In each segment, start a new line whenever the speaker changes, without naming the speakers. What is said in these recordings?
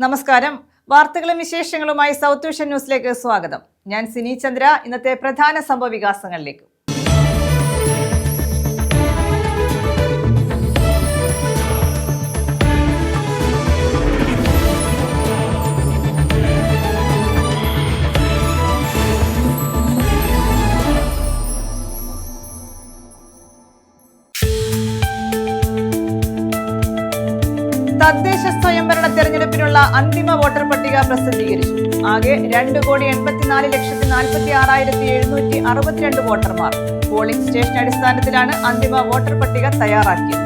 നമസ്കാരം. വാർത്തകളും വിശേഷങ്ങളുമായി സൗത്ത് വിഷൻ ന്യൂസിലേക്ക് സ്വാഗതം. ഞാൻ സിനി ചന്ദ്ര. ഇന്നത്തെ പ്രധാന സംഭവ വികാസങ്ങളിലേക്ക്. തദ്ദേശ സ്വയംഭരണ തെരഞ്ഞെടുപ്പിനുള്ള അന്തിമ വോട്ടർ പട്ടിക പ്രസിദ്ധീകരിച്ചു. ആകെ 2,84,46,762 വോട്ടർമാർ. പോളിംഗ് സ്റ്റേഷൻ അടിസ്ഥാനത്തിലാണ് അന്തിമ വോട്ടർ പട്ടിക തയ്യാറാക്കിയത്.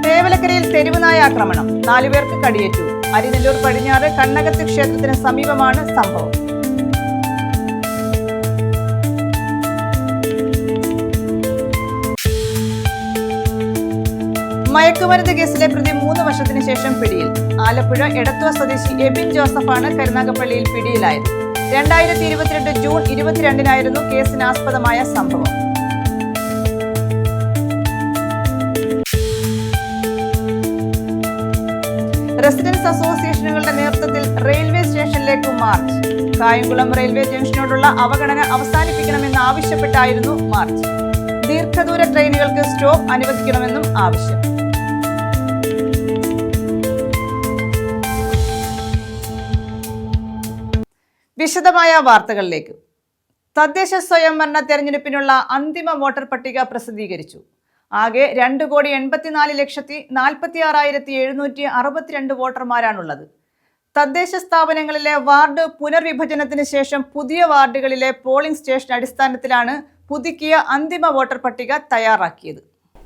തേവലക്കരയിൽ തെരുവുനായ ആക്രമണം, 4 പേർക്ക് കടിയേറ്റു. അരിനെല്ലൂർ പടിഞ്ഞാറ് കണ്ണകത്ത് ക്ഷേത്രത്തിന് സമീപമാണ് സംഭവം. മയക്കുമരുന്ന് കേസിലെ പ്രതി 3 വർഷത്തിന് ശേഷം പിടിയിൽ. ആലപ്പുഴ എടത്വ സ്വദേശി എബിൻ ജോസഫാണ് കരുനാഗപ്പള്ളിയിൽ പിടിയിലായത്. 2022 ജൂൺ 22-നായിരുന്നു കേസിനാസ്പദമായ സംഭവം. റെസിഡൻസ് അസോസിയേഷനുകളുടെ നേതൃത്വത്തിൽ റെയിൽവേ സ്റ്റേഷനിലേക്ക് മാർച്ച്. കായംകുളം റെയിൽവേ ജംഗ്ഷനോടുള്ള അവഗണന അവസാനിപ്പിക്കണമെന്ന് ആവശ്യപ്പെട്ടായിരുന്നു മാർച്ച്. ദീർഘദൂര ട്രെയിനുകൾക്ക് സ്റ്റോപ്പ് അനുവദിക്കണമെന്നും ആവശ്യം. വിശദമായ വാർത്തകളിലേക്ക്. തദ്ദേശ സ്വയംഭരണ തെരഞ്ഞെടുപ്പിനുള്ള അന്തിമ വോട്ടർ പട്ടിക പ്രസിദ്ധീകരിച്ചു. ആകെ 2,84,46,762 വോട്ടർമാരാണുള്ളത്. തദ്ദേശ സ്ഥാപനങ്ങളിലെ വാർഡ് പുനർവിഭജനത്തിന് ശേഷം പുതിയ വാർഡുകളിലെ പോളിംഗ് സ്റ്റേഷൻ അടിസ്ഥാനത്തിലാണ് പുതുക്കിയ അന്തിമ വോട്ടർ പട്ടിക തയ്യാറാക്കിയത്.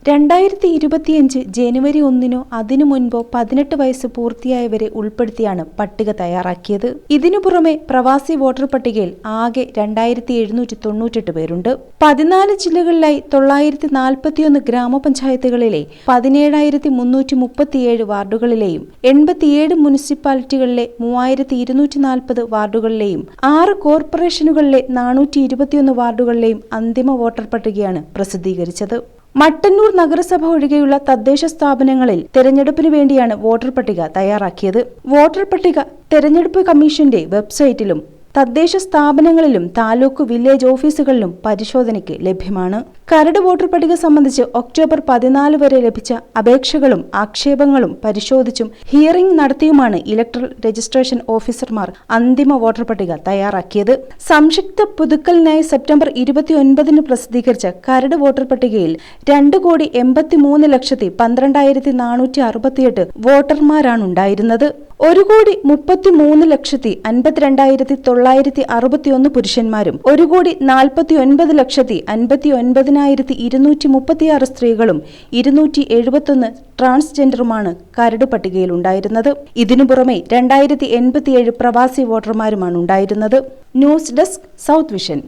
2025 ജനുവരി 1-നോ അതിനു മുൻപോ 18 വയസ്സ് പൂർത്തിയായവരെ ഉൾപ്പെടുത്തിയാണ് പട്ടിക തയ്യാറാക്കിയത്. ഇതിനു പുറമെ പ്രവാസി വോട്ടർ പട്ടികയിൽ ആകെ 2,798 പേരുണ്ട്. 14 ജില്ലകളിലായി 941 ഗ്രാമപഞ്ചായത്തുകളിലെ 17,337 വാർഡുകളിലെയും 87 മുനിസിപ്പാലിറ്റികളിലെ 3,240 വാർഡുകളിലെയും 6 കോർപ്പറേഷനുകളിലെ 421 വാർഡുകളിലെയും അന്തിമ വോട്ടർ പട്ടികയാണ് പ്രസിദ്ധീകരിച്ചത്. മട്ടന്നൂർ നഗരസഭ ഒഴികെയുള്ള തദ്ദേശ സ്ഥാപനങ്ങളിൽ തെരഞ്ഞെടുപ്പിന് വേണ്ടിയാണ് വോട്ടർ പട്ടിക തയ്യാറാക്കിയത്. വോട്ടർ പട്ടിക തെരഞ്ഞെടുപ്പ് കമ്മീഷന്റെ വെബ്സൈറ്റിലും തദ്ദേശ സ്ഥാപനങ്ങളിലും താലൂക്ക് വില്ലേജ് ഓഫീസുകളിലും പരിശോധനയ്ക്ക് ലഭ്യമാണ്. കരട് വോട്ടർ പട്ടിക സംബന്ധിച്ച് ഒക്ടോബർ 14 വരെ ലഭിച്ച അപേക്ഷകളും ആക്ഷേപങ്ങളും പരിശോധിച്ചും ഹിയറിംഗ് നടത്തിയുമാണ് ഇലക്ടറൽ രജിസ്ട്രേഷൻ ഓഫീസർമാർ അന്തിമ വോട്ടർ പട്ടിക തയ്യാറാക്കിയത്. സംക്ഷിപ്ത പുതുക്കലിനായി സെപ്റ്റംബർ 29-ന് പ്രസിദ്ധീകരിച്ച കരട് വോട്ടർ പട്ടികയിൽ 2,83,12,468 വോട്ടർമാരാണുണ്ടായിരുന്നത്. 1,33,52,961 പുരുഷന്മാരും 1,49,59,236 സ്ത്രീകളും 271 ട്രാൻസ്ജെൻഡറുമാണ് കരട് പട്ടികയിൽ ഉണ്ടായിരുന്നത്. ഇതിനു പുറമെ 2,087 പ്രവാസി വോട്ടർമാരുമാണ് ഉണ്ടായിരുന്നത്. News desk south vision.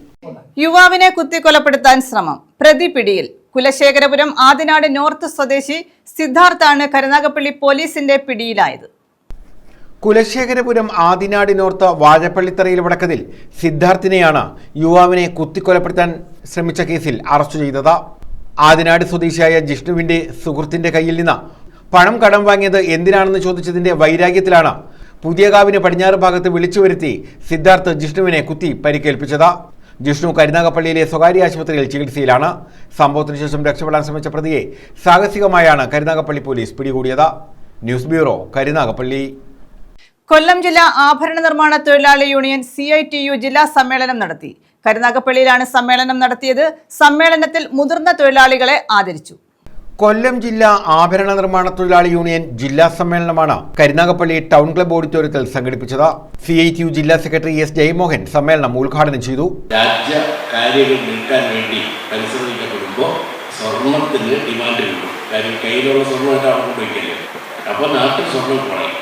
യുവാവിനെ കുത്തിക്കൊലപ്പെടുത്താൻ ശ്രമം, പ്രതി പിടിയിൽ. കുലശേഖരപുരം ആദിനാട് നോർത്ത് സ്വദേശി സിദ്ധാർത്ഥാണ് കരുനാഗപ്പള്ളി പോലീസിന്റെ പിടിയിലായത്.
കുലശേഖരപുരം ആദിനാട് നോർത്ത് വാഴപ്പള്ളിത്തറയിൽ വടക്കതിൽ സിദ്ധാർത്ഥിനെയാണ് യുവാവിനെ കുത്തിക്കൊലപ്പെടുത്താൻ ശ്രമിച്ച കേസിൽ അറസ്റ്റ് ചെയ്തത്. ആദിനാട് സ്വദേശിയായ ജിഷ്ണുവിന്റെ സുഹൃത്തിന്റെ കയ്യിൽ നിന്ന് പണം കടം വാങ്ങിയത് എന്തിനാണെന്ന് ചോദിച്ചതിന്റെ വൈരാഗ്യത്തിലാണ് പുതിയകാവിന് പടിഞ്ഞാറ് ഭാഗത്ത് വിളിച്ചു വരുത്തി സിദ്ധാർത്ഥ് ജിഷ്ണുവിനെ കുത്തി പരിക്കേൽപ്പിച്ചത്. ജിഷ്ണു കരുനാഗപ്പള്ളിയിലെ സ്വകാര്യ ആശുപത്രിയിൽ ചികിത്സയിലാണ്. സംഭവത്തിനു ശേഷം രക്ഷപ്പെടാൻ ശ്രമിച്ച പ്രതിയെ സാഹസികമായാണ് കരുനാഗപ്പള്ളി പോലീസ് പിടികൂടിയത്. News bureau, Karunagappally.
കൊല്ലം ജില്ലാ ആഭരണ നിർമ്മാണ തൊഴിലാളി യൂണിയൻ CITU ജില്ലാ സമ്മേളനം നടത്തി. കരുനാഗപ്പള്ളിയിലാണ് സമ്മേളനം നടത്തിയത്. സമ്മേളനത്തിൽ മുതിർന്ന തൊഴിലാളികളെ ആദരിച്ചു.
കൊല്ലം ജില്ലാ ആഭരണ നിർമ്മാണ തൊഴിലാളി യൂണിയൻ ജില്ലാ സമ്മേളനമാണ് കരുനാഗപ്പള്ളി ടൗൺ ക്ലബ് ഓഡിറ്റോറിയത്തിൽ സംഘടിപ്പിച്ചത്. CITU ജില്ലാ സെക്രട്ടറി S. ജയമോഹൻ സമ്മേളനം ഉദ്ഘാടനം ചെയ്തു.
രാജ്യ കാര്യങ്ങൾ നീക്കാൻ വേണ്ടി പരിശ്രമിക്കപ്പെടുമ്പോൾ സ്വർണത്തിന് ഡിമാൻഡ് കിട്ടും. കാര്യം കയ്യിലുള്ള സ്വർണ്ണമായിട്ട് അവിടെ ഉപയോഗിക്കില്ലേ. അപ്പോൾ നാട്ടിൽ സ്വർണ്ണം കുറയും.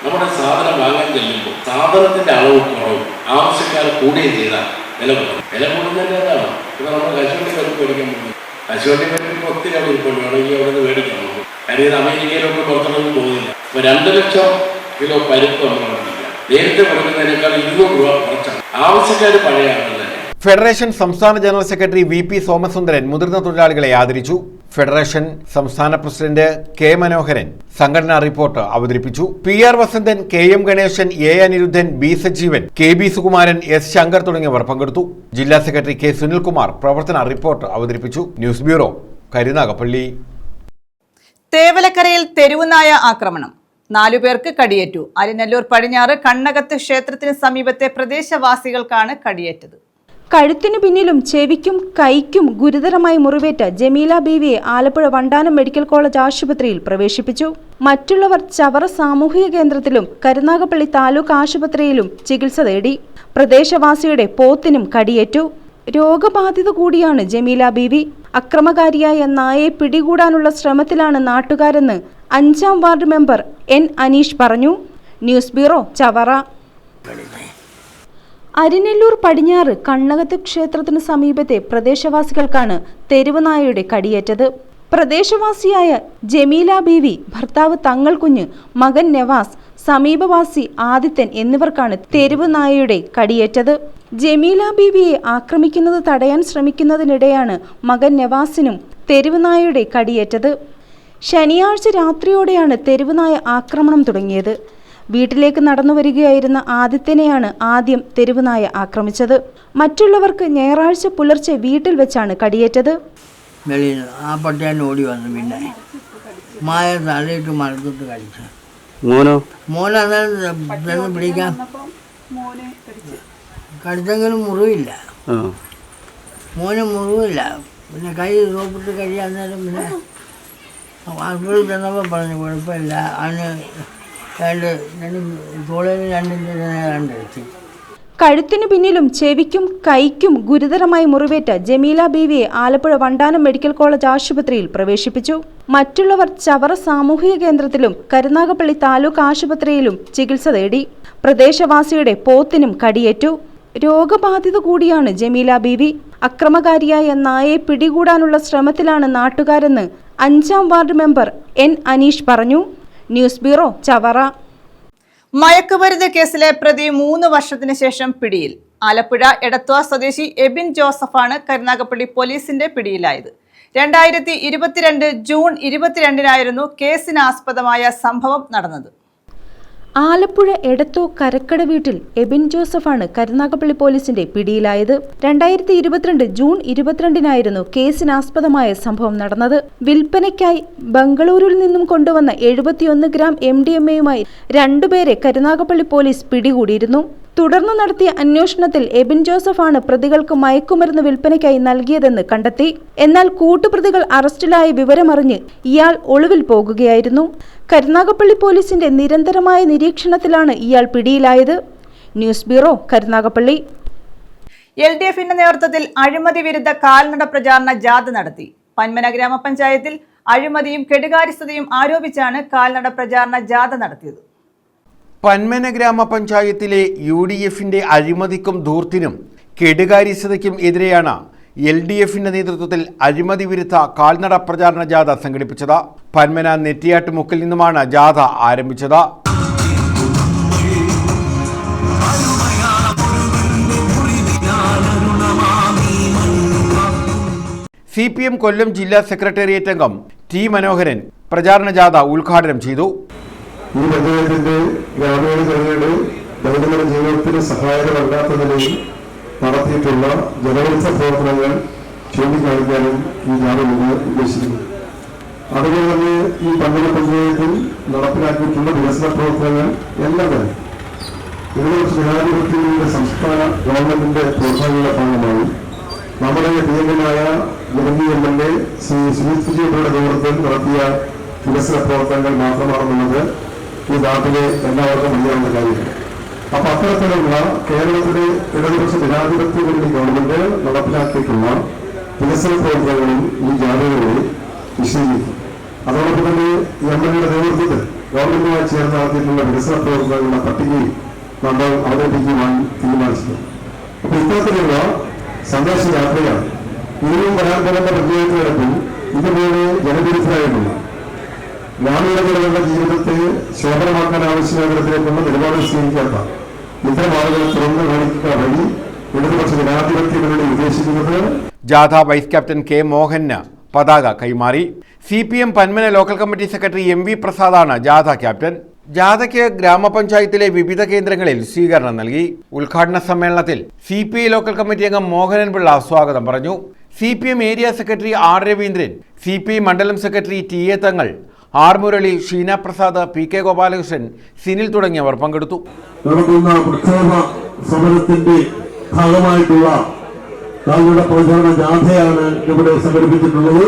നമ്മുടെ സാധനം വാങ്ങാൻ ചെല്ലുമ്പോൾ സാധനത്തിന്റെ അളവ് കുറവും ആവശ്യക്കാർ കൂടുകയും ചെയ്താൽ വില കുറയും. വില കൂടുന്നതിൻ്റെ അതാണ്. ഇപ്പോൾ നമ്മൾ കശുവണ്ടി പരിപ്പ് മേടിക്കാൻ പോകുന്നത്. കശുവണ്ടി പരിപ്പ് ഒത്തിരി അവിടെ ഇരിപ്പുണ്ട്. വേണമെങ്കിൽ അവിടെ നിന്ന് മേടിക്കണം. കാര്യം ഇത് അമേരിക്കയിലൊക്കെ പുറത്തൊന്നും പോകുന്നില്ല. ഇപ്പോൾ 2 ലക്ഷം കിലോ പരിപ്പ് നമ്മൾ മേടിക്കാം. നേരത്തെ കൊടുക്കുന്നതിനേക്കാൾ 200 രൂപ കുറച്ചാണ്. ആവശ്യക്കാർ പഴയ ആളുകൾ തന്നെ.
ഫെഡറേഷൻ സംസ്ഥാന ജനറൽ സെക്രട്ടറി VP സോമസുന്ദരൻ മുതിർന്ന തൊഴിലാളികളെ ആദരിച്ചു. ഫെഡറേഷൻ സംസ്ഥാന പ്രസിഡന്റ് K മനോഹരൻ സംഘടനാ റിപ്പോർട്ട് അവതരിപ്പിച്ചു. PR Vasanthan, KM Ganesan, A Anirudhan, B Sajeevan, KB Sukumaran, S Shankar തുടങ്ങിയവർ പങ്കെടുത്തു. ജില്ലാ സെക്രട്ടറി K സുനിൽകുമാർ പ്രവർത്തന റിപ്പോർട്ട് അവതരിപ്പിച്ചു. News bureau, Karunagappally.
തേവലക്കരയിൽ തെരുവുനായ ആക്രമണം, 4 പേർക്ക് കടിയേറ്റു. അരിനെല്ലൂർ പടിഞ്ഞാറ് കണ്ണകത്ത് ക്ഷേത്രത്തിന് സമീപത്തെ പ്രദേശവാസികൾക്കാണ് കടിയേറ്റത്.
കഴുത്തിനു പിന്നിലും ചെവിക്കും കൈക്കും ഗുരുതരമായി മുറിവേറ്റ ജമീല ബീവിയെ ആലപ്പുഴ വണ്ടാനം മെഡിക്കൽ കോളേജ് ആശുപത്രിയിൽ പ്രവേശിപ്പിച്ചു. മറ്റുള്ളവർ ചവറ സാമൂഹിക കേന്ദ്രത്തിലും കരുനാഗപ്പള്ളി താലൂക്ക് ആശുപത്രിയിലും ചികിത്സ തേടി. പ്രദേശവാസിയുടെ പോത്തിനും കടിയേറ്റു. രോഗബാധിത കൂടിയാണ് ജമീല ബീവി. അക്രമകാരിയായ നായയെ പിടികൂടാനുള്ള ശ്രമത്തിലാണ് നാട്ടുകാരെന്ന് 5ാം വാർഡ് മെമ്പർ N അനീഷ് പറഞ്ഞു. News bureau, Chavara. അരിനെല്ലൂർ പടിഞ്ഞാറ് കണ്ണകത്ത് ക്ഷേത്രത്തിന് സമീപത്തെ പ്രദേശവാസികൾക്കാണ് തെരുവുനായയുടെ കടിയേറ്റത്. പ്രദേശവാസിയായ ജമീല ബീവി, ഭർത്താവ് തങ്ങൾ കുഞ്ഞ്, മകൻ നവാസ്, സമീപവാസി ആദിത്യൻ എന്നിവർക്കാണ് തെരുവുനായയുടെ കടിയേറ്റത്. ജമീല ബീവിയെ ആക്രമിക്കുന്നത് തടയാൻ ശ്രമിക്കുന്നതിനിടെയാണ് മകൻ നവാസിനും തെരുവുനായയുടെ കടിയേറ്റത്. ശനിയാഴ്ച രാത്രിയോടെയാണ് തെരുവുനായ ആക്രമണം തുടങ്ങിയത്. വീട്ടിലേക്ക് നടന്നു വരികയായിരുന്ന ആദിത്യനെയാണ് ആദ്യം തെരുവുനായ ആക്രമിച്ചത്. മറ്റുള്ളവർക്ക് ഞായറാഴ്ച പുലർച്ചെ വീട്ടിൽ വെച്ചാണ് കടിയേറ്റത്.
വെളിയിൽ ആ പട്ടിയാൻ ഓടി വന്നു. പിന്നെ മായ തലയിട്ട് മലത്തിട്ട് കടിച്ചു. മോനെ അന്നേരം പിടിക്കാൻ കടിച്ചെങ്കിലും മുറിവില്ല. മോന് മുറിവില്ല. പിന്നെ കൈ സോപ്പിട്ട് കഴിയാൻ നേരം പിന്നെ ആശുപത്രിയിൽ ചെന്നപ്പോൾ പറഞ്ഞു കുഴപ്പമില്ല. അതിന് തോളിൽ 2 ഇഞ്ച്.
കഴുത്തിനു പിന്നിലും ചെവിക്കും കൈക്കും ഗുരുതരമായി മുറിവേറ്റ ജമീല ബീവിയെ ആലപ്പുഴ വണ്ടാനം മെഡിക്കൽ കോളേജ് ആശുപത്രിയിൽ പ്രവേശിപ്പിച്ചു. മറ്റുള്ളവർ ചവറ സാമൂഹിക കേന്ദ്രത്തിലും കരുനാഗപ്പള്ളി താലൂക്ക് ആശുപത്രിയിലും ചികിത്സ തേടി. പ്രദേശവാസിയുടെ പോത്തിനും കടിയേറ്റു. രോഗബാധിത കൂടിയാണ് ജമീല ബീവി. അക്രമകാരിയായ നായയെ പിടികൂടാനുള്ള ശ്രമത്തിലാണ് നാട്ടുകാരെന്ന് 5ാം വാർഡ് മെമ്പർ N അനീഷ് പറഞ്ഞു. News bureau, Chavara.
മയക്കുമരുന്ന് കേസിലെ പ്രതി 3 വർഷത്തിന് ശേഷം പിടിയിൽ. ആലപ്പുഴ എടത്വ സ്വദേശി എബിൻ ജോസഫാണ് കരുനാഗപ്പള്ളി പോലീസിന്റെ പിടിയിലായത്. 2022 ജൂൺ 22-നായിരുന്നു കേസിനാസ്പദമായ സംഭവം നടന്നത്.
ആലപ്പുഴ എടത്തോ കരക്കട വീട്ടിൽ എബിൻ ജോസഫാണ് കരുനാഗപ്പള്ളി പോലീസിന്റെ പിടിയിലായത്. 2022 ജൂൺ 22-നായിരുന്നു കേസിനാസ്പദമായ സംഭവം നടന്നത്. വിൽപ്പനയ്ക്കായി ബംഗളൂരുവിൽ നിന്നും കൊണ്ടുവന്ന 71 ഗ്രാം MDMA-യുമായി 2 പേരെ കരുനാഗപ്പള്ളി പോലീസ് പിടികൂടിയിരുന്നു. തുടർന്ന് നടത്തിയ അന്വേഷണത്തിൽ എബിൻ ജോസഫാണ് പ്രതികൾക്ക് മയക്കുമരുന്ന് വിൽപ്പനയ്ക്കായി നൽകിയതെന്ന് കണ്ടെത്തി. എന്നാൽ കൂട്ടുപ്രതികൾ അറസ്റ്റിലായ വിവരമറിഞ്ഞ് ഇയാൾ ഒളിവിൽ പോകുകയായിരുന്നു. കരുനാഗപ്പള്ളി പോലീസിന്റെ നിരന്തരമായ നിരീക്ഷണത്തിലാണ് ഇയാൾ പിടിയിലായത്. News bureau, Karunagappally.
LDF-ന്റെ നേതൃത്വത്തിൽ അഴിമതി വിരുദ്ധ കാൽനട പ്രചാരണ ജാഥ നടത്തി. പന്മന ഗ്രാമപഞ്ചായത്തിൽ അഴിമതിയും കെടുകാര്യസ്ഥതയും ആരോപിച്ചാണ് കാൽനട പ്രചാരണ ജാഥ നടത്തിയത്.
പന്മന ഗ്രാമപഞ്ചായത്തിലെ UDF-ന്റെ അഴിമതിക്കും ധൂർത്തിനും കെടുകാര്യസ്ഥതയ്ക്കും എതിരെയാണ് LDF-ന്റെ നേതൃത്വത്തിൽ അഴിമതി വിരുദ്ധ കാൽനട പ്രചാരണ ജാഥ സംഘടിപ്പിച്ചത്. പന്മന നെറ്റിയാട്ടുമുക്കിൽ നിന്നുമാണ് ജാഥ ആരംഭിച്ചത്. CPM കൊല്ലം ജില്ലാ സെക്രട്ടേറിയറ്റ് അംഗം T മനോഹരൻ പ്രചാരണ ജാഥ ഉദ്ഘാടനം ചെയ്തു.
ഈ പഞ്ചായത്തിന്റെ ഗ്രാമീണ ജനങ്ങളുടെ ദൈനംദിന ജീവിതത്തിന് സഹായകമല്ലാത്ത നിലയിൽ നടത്തിയിട്ടുള്ള ജനവിരുദ്ധ പ്രവർത്തനങ്ങൾ ചൂണ്ടിക്കാണിക്കാനും ഈ ജാഥ ഉദ്ദേശിക്കുന്നു. അതുപോലെ തന്നെ ഈ പന്മന പഞ്ചായത്തിൽ നടപ്പിലാക്കിയിട്ടുള്ള വികസന പ്രവർത്തനങ്ങൾ എല്ലാം തന്നെ ഇടതുപക്ഷ ജനാധിപത്യത്തിന്റെ സംസ്ഥാന ഗവൺമെന്റിന്റെ പ്രോത്സാഹനങ്ങളുടെ ഭാഗമായി നമ്മുടെ പ്രിയങ്കനായ ജനകീയ MLA ശ്രീ സുനിൽ സുജിയുടെ നേതൃത്വത്തിൽ നടത്തിയ വികസന പ്രവർത്തനങ്ങൾ മാത്രമാണെന്നുള്ളത് ഈ നാട്ടിലെ എല്ലാവർക്കും അറിയാവുന്ന കാര്യമാണ്. അപ്പൊ അത്തരത്തിലുള്ള കേരളത്തിലെ ഇടതുപക്ഷ ജനാധിപത്യ ഗവൺമെന്റ് നടപ്പിലാക്കിയിട്ടുള്ള വികസന പ്രവർത്തനങ്ങളും ഈ ജാഥകളിൽ വിശദീകരിക്കും. അതോടൊപ്പം തന്നെ MLA-യുടെ നേതൃത്വത്തിൽ ഗവൺമെന്റുമായി ചേർന്ന് നടത്തിയിട്ടുള്ള വികസന പ്രവർത്തനങ്ങളുടെ പട്ടികയും നമ്മൾ അവതരിപ്പിക്കുവാൻ തീരുമാനിച്ചിട്ടുണ്ട്. അപ്പൊ ഇത്തരത്തിലുള്ള സന്ദേശയാത്രയാണ് ഇനിയും വരാൻ പോകുന്ന പഞ്ചായത്തുകളിൽ ഇതുപോലെ ജനവിരുദ്ധരായിട്ടുള്ള ഗ്രാമീണ ജനങ്ങളുടെ ജീവിതത്തെ ശോഭനമാക്കാൻ ആവശ്യമായ തരത്തിലേക്കുള്ള നിലപാട് സ്വീകരിക്കാത്ത ഇത്തരം ആളുകളെ തുറന്നു കാണിക്കുക വഴി ഇടതുപക്ഷ ജനാധിപത്യ മുന്നണി ഉദ്ദേശിക്കുന്നത്.
ജാഥ വൈസ് ക്യാപ്റ്റൻ കെ മോഹന് പതാക കൈമാറി. CPM Panmana local committee secretary MV പ്രസാദാണ് ജാഥ ക്യാപ്റ്റൻ. ജാഥയ്ക്ക് ഗ്രാമപഞ്ചായത്തിലെ വിവിധ കേന്ദ്രങ്ങളിൽ സ്വീകരണം നൽകി. ഉദ്ഘാടന സമ്മേളനത്തിൽ CPI ലോക്കൽ കമ്മിറ്റി അംഗം മോഹനൻ പിള്ള സ്വാഗതം പറഞ്ഞു. CPM area secretary R Raveendran, CPI മണ്ഡലം സെക്രട്ടറി TA തങ്ങൾ, R മുരളി, ഷീന പ്രസാദ്, PK ഗോപാലകൃഷ്ണൻ, സിനിൽ തുടങ്ങിയവർ പങ്കെടുത്തു.
നടക്കുന്ന പ്രക്ഷോഭ സമരത്തിന്റെ ഭാഗമായിട്ടുള്ള താങ്കളുടെ പ്രചാരണ ജാഥയാണ് ഇവിടെ സംഘടിപ്പിച്ചിട്ടുള്ളത്.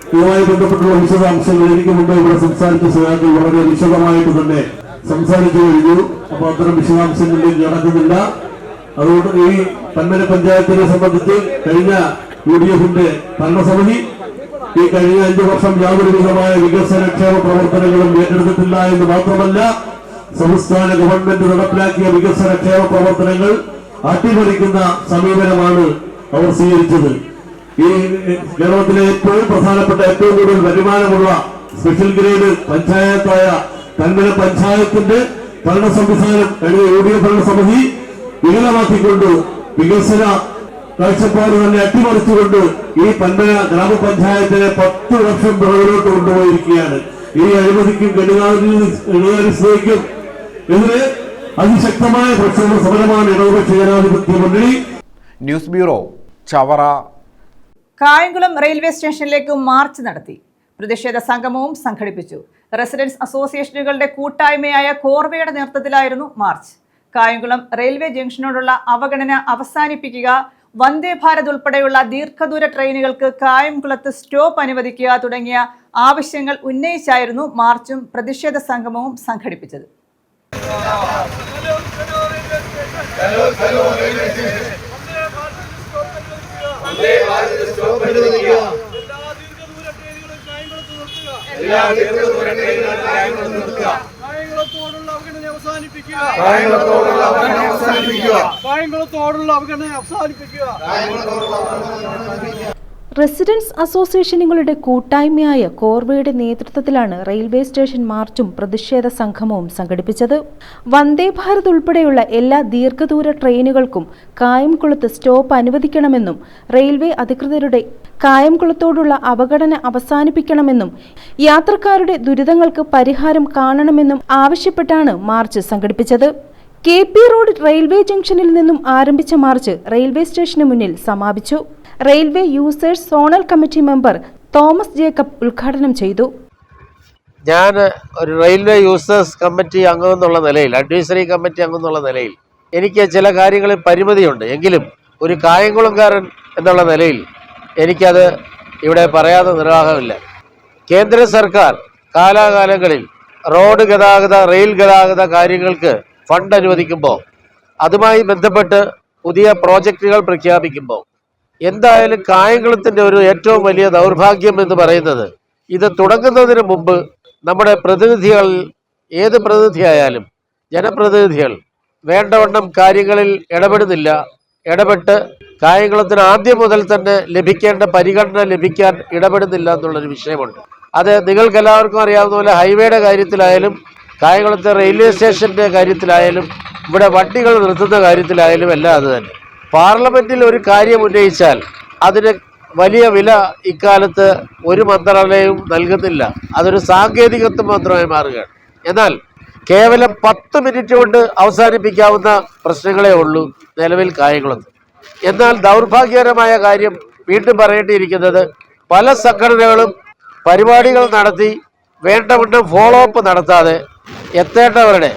ഇതുമായി ബന്ധപ്പെട്ടുള്ള വിശദാംശങ്ങൾ എനിക്ക് മുമ്പ് ഇവിടെ സംസാരിച്ച സഹാക്കൾ വളരെ വിശദമായിട്ട് തന്നെ സംസാരിച്ചു കഴിഞ്ഞു. അപ്പൊ അത്തരം വിശദാംശങ്ങളിലേക്ക് നടക്കുന്നില്ല. അതുകൊണ്ട് ഈ പന്മന പഞ്ചായത്തിനെ സംബന്ധിച്ച് കഴിഞ്ഞ UDFന്റെ ഭരണസമിതി ഈ കഴിഞ്ഞ 5 വർഷം യാതൊരു വിധമായ വികസനക്ഷേമ പ്രവർത്തനങ്ങളും ഏറ്റെടുത്തിട്ടില്ല എന്ന് മാത്രമല്ല, സംസ്ഥാന ഗവൺമെന്റ് നടപ്പിലാക്കിയ വികസനക്ഷേമ പ്രവർത്തനങ്ങൾ അട്ടിമറിക്കുന്ന സമീപനമാണ് അവർ സ്വീകരിച്ചത്. ഈ കേരളത്തിലെ ഏറ്റവും പ്രധാനപ്പെട്ട ഏറ്റവും കൂടുതൽ വരുമാനമുള്ള സ്പെഷ്യൽ ഗ്രേഡ് പഞ്ചായത്തായ പന്മന പഞ്ചായത്തിന്റെ ഭരണ സംവിധാനം കഴിഞ്ഞ UDF ഭരണസമിതി വികലമാക്കിക്കൊണ്ട് വികസന കാഴ്ചപ്പാട് തന്നെ അട്ടിമറിച്ചുകൊണ്ട് ഈ പന്മന ഗ്രാമപഞ്ചായത്തിനെ 10 വർഷം പിറകിലോട്ട് കൊണ്ടുപോയിരിക്കുകയാണ്. ഈ അഴിമതിക്കും കെടുകാര്യസ്ഥതയ്ക്കും എതിരെ അതിശക്തമായ പ്രക്ഷോഭ സമരമാണ് ഇടതുപക്ഷ ജനാധിപത്യ മുന്നണി.
News bureau, Chavara.
Kayamkulam railway സ്റ്റേഷനിലേക്ക് മാർച്ച് നടത്തി. പ്രതിഷേധ സംഗമവും സംഘടിപ്പിച്ചു. റെസിഡൻസ് അസോസിയേഷനുകളുടെ കൂട്ടായ്മയായ കോർവയുടെ നേതൃത്വത്തിലായിരുന്നു മാർച്ച്. കായംകുളം റെയിൽവേ ജംഗ്ഷനോടുള്ള അവഗണന അവസാനിപ്പിക്കുക, വന്ദേ ഭാരത് ഉൾപ്പെടെയുള്ള ദീർഘദൂര ട്രെയിനുകൾക്ക് കായംകുളത്ത് സ്റ്റോപ്പ് അനുവദിക്കുക തുടങ്ങിയ ആവശ്യങ്ങൾ ഉന്നയിച്ചായിരുന്നു മാർച്ചും പ്രതിഷേധ സംഗമവും സംഘടിപ്പിച്ചത്.
റെസിഡൻസ് അസോസിയേഷനുകളുടെ കൂട്ടായ്മയായ കോർവയുടെ നേതൃത്വത്തിലാണ് റെയിൽവേ സ്റ്റേഷൻ മാർച്ചും പ്രതിഷേധ സംഗമവും സംഘടിപ്പിച്ചത്. വന്ദേ ഭാരത് ഉൾപ്പെടെയുള്ള എല്ലാ ദീർഘദൂര ട്രെയിനുകൾക്കും കായംകുളത്ത് സ്റ്റോപ്പ് അനുവദിക്കണമെന്നും റെയിൽവേ അധികൃതരുടെ കായംകുളത്തോടുള്ള അവഗണന അവസാനിപ്പിക്കണമെന്നും യാത്രക്കാരുടെ ദുരിതങ്ങൾക്ക് പരിഹാരം കാണണമെന്നും ആവശ്യപ്പെട്ടാണ് മാർച്ച് സംഘടിപ്പിച്ചത്. KP റോഡ് റെയിൽവേ ജംഗ്ഷനിൽ നിന്നും ആരംഭിച്ച മാർച്ച് റെയിൽവേ സ്റ്റേഷന് മുന്നിൽ സമാപിച്ചു. Railway users zonal committee member Thomas Jacob ഉദ്ഘാടനം ചെയ്തു.
ഞാൻ ഒരു റെയിൽവേ യൂസേഴ്സ് കമ്മിറ്റി അംഗം എന്നുള്ള നിലയിൽ, അഡ്വൈസറി കമ്മിറ്റി അംഗം എന്നുള്ള നിലയിൽ എനിക്ക് ചില കാര്യങ്ങളിൽ പരിമിതിയുണ്ട്. എങ്കിലും ഒരു കായംകുളംകാരൻ എന്നുള്ള നിലയിൽ എനിക്കത് ഇവിടെ പറയാതെ നിർവാഹമില്ല. കേന്ദ്ര സർക്കാർ കാലാകാലങ്ങളിൽ റോഡ് ഗതാഗത, റെയിൽ ഗതാഗത കാര്യങ്ങൾക്ക് ഫണ്ട് അനുവദിക്കുമ്പോൾ, അതുമായി ബന്ധപ്പെട്ട് പുതിയ പ്രോജക്റ്റുകൾ പ്രഖ്യാപിക്കുമ്പോൾ, എന്തായാലും കായംകുളത്തിൻ്റെ ഒരു ഏറ്റവും വലിയ ദൗർഭാഗ്യം എന്ന് പറയുന്നത്, ഇത് തുടങ്ങുന്നതിന് മുമ്പ് നമ്മുടെ പ്രതിനിധികൾ, ഏത് പ്രതിനിധിയായാലും ജനപ്രതിനിധികൾ വേണ്ടവണ്ണം കാര്യങ്ങളിൽ ഇടപെടുന്നില്ല. ഇടപെട്ട് കായംകുളത്തിന് ആദ്യം മുതൽ തന്നെ ലഭിക്കേണ്ട പരിഗണന ലഭിക്കാൻ ഇടപെടുന്നില്ല എന്നുള്ളൊരു വിഷയമുണ്ട്. അത് നിങ്ങൾക്കെല്ലാവർക്കും അറിയാവുന്ന പോലെ ഹൈവേയുടെ കാര്യത്തിലായാലും, കായംകുളത്തെ റെയിൽവേ സ്റ്റേഷൻ്റെ കാര്യത്തിലായാലും, ഇവിടെ വണ്ടികൾ നിർത്തുന്ന കാര്യത്തിലായാലും എല്ലാം അത് തന്നെ. പാർലമെന്റിൽ ഒരു കാര്യം ഉന്നയിച്ചാൽ അതിന് വലിയ വില ഇക്കാലത്ത് ഒരു മന്ത്രാലയവും നൽകുന്നില്ല. അതൊരു സാങ്കേതികത്വം മാത്രമായി മാറുകയാണ്. എന്നാൽ കേവലം 10 മിനിറ്റ് കൊണ്ട് അവസാനിപ്പിക്കാവുന്ന പ്രശ്നങ്ങളേ ഉള്ളൂ നിലവിൽ കായംകുളത്ത്. എന്നാൽ ദൗർഭാഗ്യകരമായ കാര്യം വീണ്ടും പറയേണ്ടിയിരിക്കുന്നത്, പല സംഘടനകളും പരിപാടികൾ നടത്തി വേണ്ടവണ്ണം ഫോളോ അപ്പ് നടത്താതെ എത്തേണ്ടവരുടെ,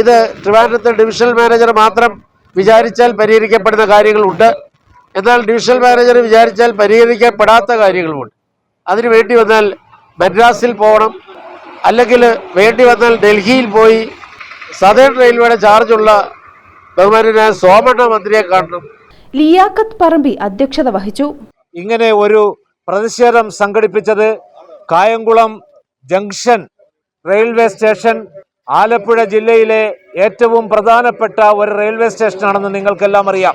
ഇത് ട്രിവാൻഡ്രത്തെ ഡിവിഷണൽ മാനേജർ മാത്രം വിചാരിച്ചാൽ പരിഹരിക്കപ്പെടുന്ന കാര്യങ്ങളുണ്ട്. എന്നാൽ ഡിവിഷണൽ മാനേജർ വിചാരിച്ചാൽ പരിഹരിക്കപ്പെടാത്ത കാര്യങ്ങളുമുണ്ട്. അതിന് വേണ്ടി വന്നാൽ മദ്രാസിൽ പോകണം, അല്ലെങ്കിൽ വേണ്ടി വന്നാൽ ഡൽഹിയിൽ പോയി സദേൺ റെയിൽവേയുടെ ചാർജുള്ള ബഹുമാനായ സോമണ്ണ മന്ത്രിയെ കാണണം.
ലിയാഖത്ത് പറമ്പി അധ്യക്ഷത വഹിച്ചു.
ഇങ്ങനെ ഒരു പ്രതിഷേധം സംഘടിപ്പിച്ചത് Kayamkulam junction railway station Alappuzha ജില്ലയിലെ ഏറ്റവും പ്രധാനപ്പെട്ട ഒരു റെയിൽവേ സ്റ്റേഷനാണെന്ന് നിങ്ങൾക്കെല്ലാം അറിയാം.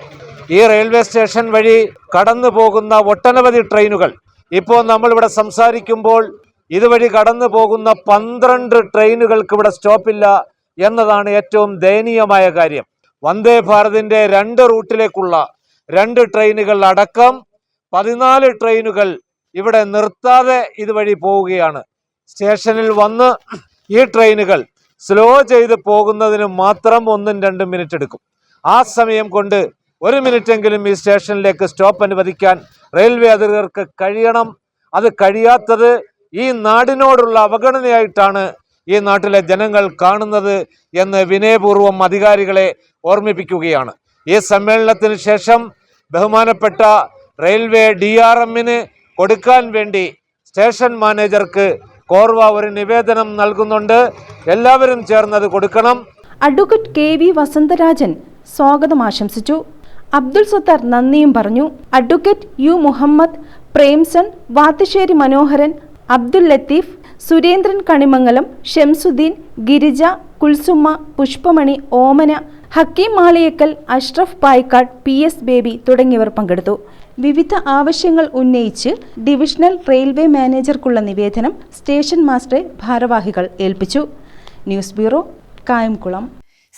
ഈ റെയിൽവേ സ്റ്റേഷൻ വഴി കടന്നു പോകുന്ന ഒട്ടനവധി ട്രെയിനുകൾ, ഇപ്പോൾ നമ്മളിവിടെ സംസാരിക്കുമ്പോൾ ഇതുവഴി കടന്നു പോകുന്ന 12 ട്രെയിനുകൾക്ക് ഇവിടെ സ്റ്റോപ്പില്ല എന്നതാണ് ഏറ്റവും ദയനീയമായ കാര്യം. വന്ദേ ഭാരതിന്റെ 2 റൂട്ടിലേക്കുള്ള 2 ട്രെയിനുകൾ അടക്കം 14 ട്രെയിനുകൾ ഇവിടെ നിർത്താതെ ഇതുവഴി പോവുകയാണ്. സ്റ്റേഷനിൽ വന്ന് ഈ ട്രെയിനുകൾ സ്ലോ ചെയ്ത് പോകുന്നതിന് മാത്രം 1-2 മിനിറ്റ് എടുക്കും. ആ സമയം കൊണ്ട് 1 മിനിറ്റെങ്കിലും ഈ സ്റ്റേഷനിലേക്ക് സ്റ്റോപ്പ് അനുവദിക്കാൻ റെയിൽവേ അധികൃതർക്ക് കഴിയണം. അത് കഴിയാത്തത് ഈ നാടിനോടുള്ള അവഗണനയായിട്ടാണ് ഈ നാട്ടിലെ ജനങ്ങൾ കാണുന്നത് എന്ന് വിനയപൂർവ്വം അധികാരികളെ ഓർമ്മിപ്പിക്കുകയാണ്. ഈ സമ്മേളനത്തിന് ശേഷം ബഹുമാനപ്പെട്ട റെയിൽവേ DRM-ന് കൊടുക്കാൻ വേണ്ടി സ്റ്റേഷൻ മാനേജർക്ക് കോർവ ഒരു നിവേദനം നൽകുന്നുണ്ട്. എല്ലാവരും ചേർന്നത് കൊടുക്കണം.
അഡ്വക്കേറ്റ് KV വസന്തരാജൻ സ്വാഗതം ആശംസിച്ചു. അബ്ദുൾ സത്താർ നന്ദിയും പറഞ്ഞു. അഡ്വക്കേറ്റ് U മുഹമ്മദ്, പ്രേംസൺ, വാത്തുശ്ശേരി മനോഹരൻ, അബ്ദുൽ ലത്തീഫ്, സുരേന്ദ്രൻ കണിമംഗലം, ഷംസുദ്ദീൻ, ഗിരിജ, കുൽസുമ്മ, പുഷ്പമണി, ഓമന, ഹക്കീം മാളിയക്കൽ, അഷ്റഫ് പായിക്കാട്, PS ബേബി തുടങ്ങിയവർ പങ്കെടുത്തു. വിവിധ ആവശ്യങ്ങൾ ഉന്നയിച്ച് ഡിവിഷണൽ റെയിൽവേ മാനേജർക്കുള്ള നിവേദനം സ്റ്റേഷൻ മാസ്റ്ററെ ഭാരവാഹികൾ ഏൽപ്പിച്ചു. News bureau, Kayamkulam.